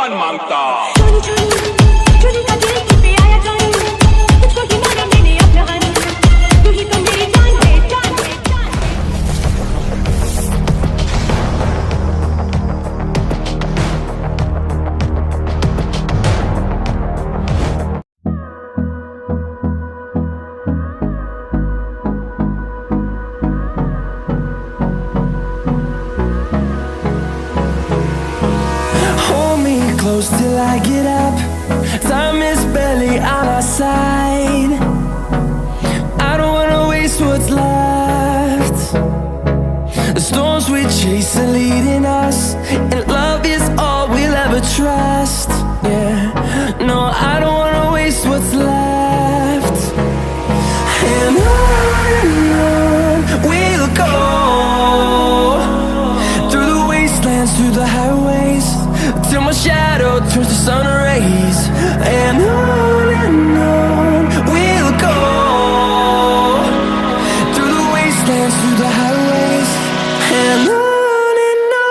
कौन मांगता। चोरी चोरी चोरी का दिल तुम पे आया जानी, तुझको ही मांगा मैंने अपना हानी, तू ही तो मेरी जान है, जान है, जान है। Close till I get up. Time is barely on our side. I don't wanna waste what's left. The storms we chase are leading us, and love is all we'll ever trust. Yeah, no, I don't wanna waste what's left. And on we'll go, through the wastelands, through the highways, till my shadow turns to sun rays. And on we'll go, through the wastelands, through the highways. And on we'll go.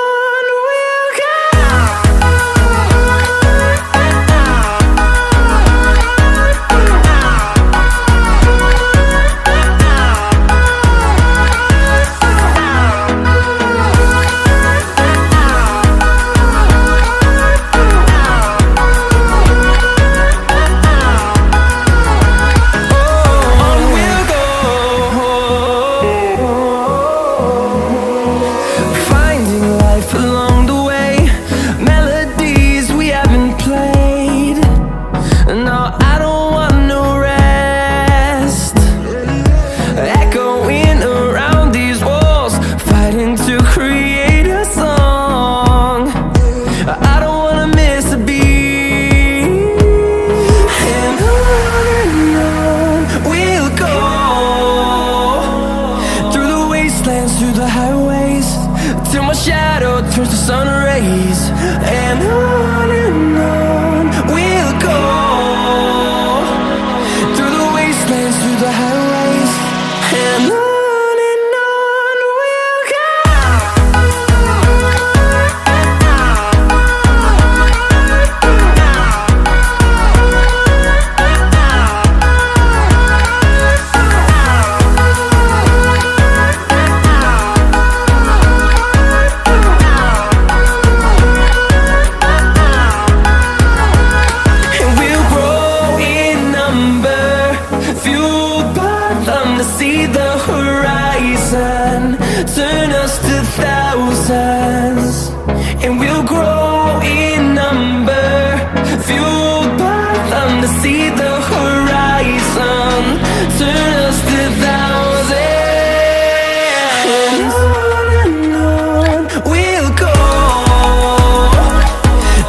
Through the highways, till my shadow turns to sun rays. And on we'll go, through the wastelands, through the highways. And on we'll go. See the horizon, turn us to thousands, and we'll grow in number, fueled by them to see the horizon, turn us to thousands. And on we'll go,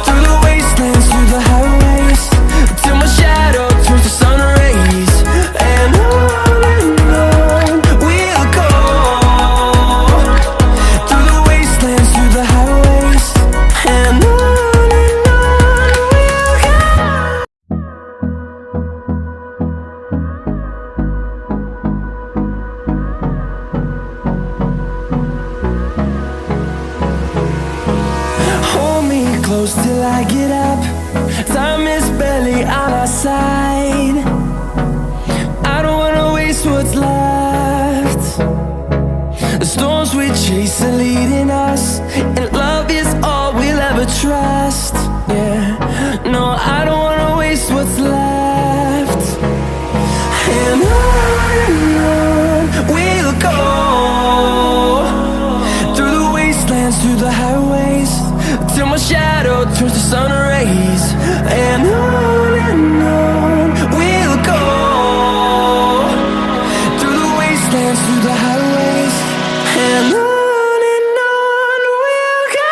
through the wastelands, through the highways, till my shadow turns to sun rays. And close till I get up. Time is barely on our side. I don't wanna waste what's left. The storms we chase are leading us, and love is all we'll ever trust. Yeah, no, I don't wanna waste what's left. And on we'll go, through the wastelands, through the highways, till my shadow turns to sun rays. And on we'll go, through the wastelands, through the highways. And on we'll go.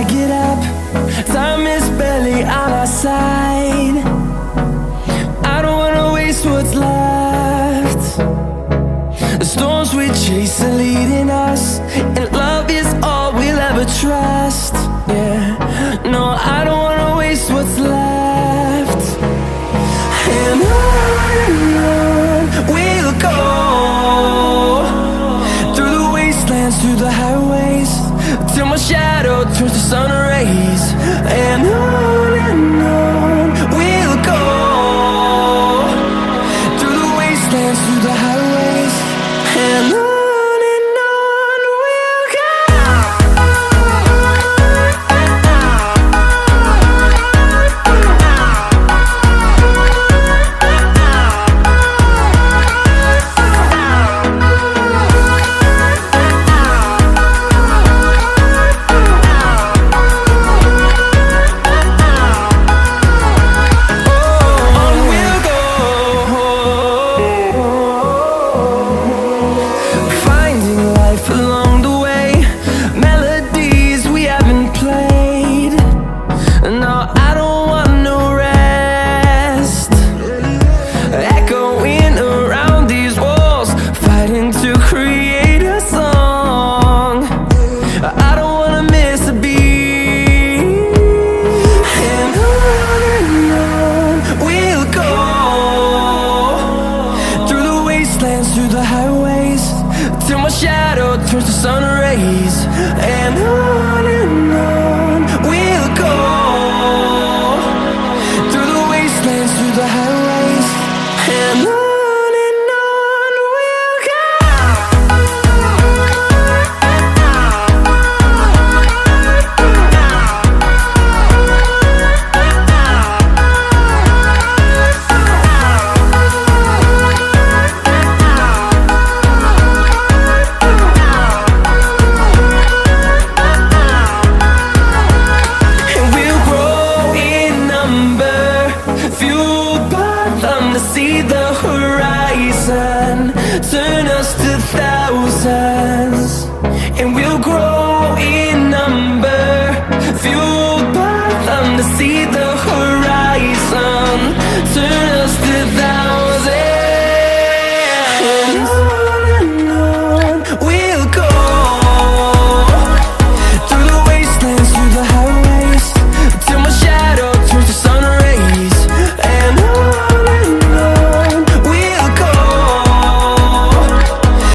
I get up. Time is barely on our side. I don't wanna waste what's left. The storms we chase are leading us, and love is all we'll ever trust. Yeah, no, I don't wanna waste what's left. And on we'll go, through the wastelands, through the highways, till my shadow turns to sun rays. And on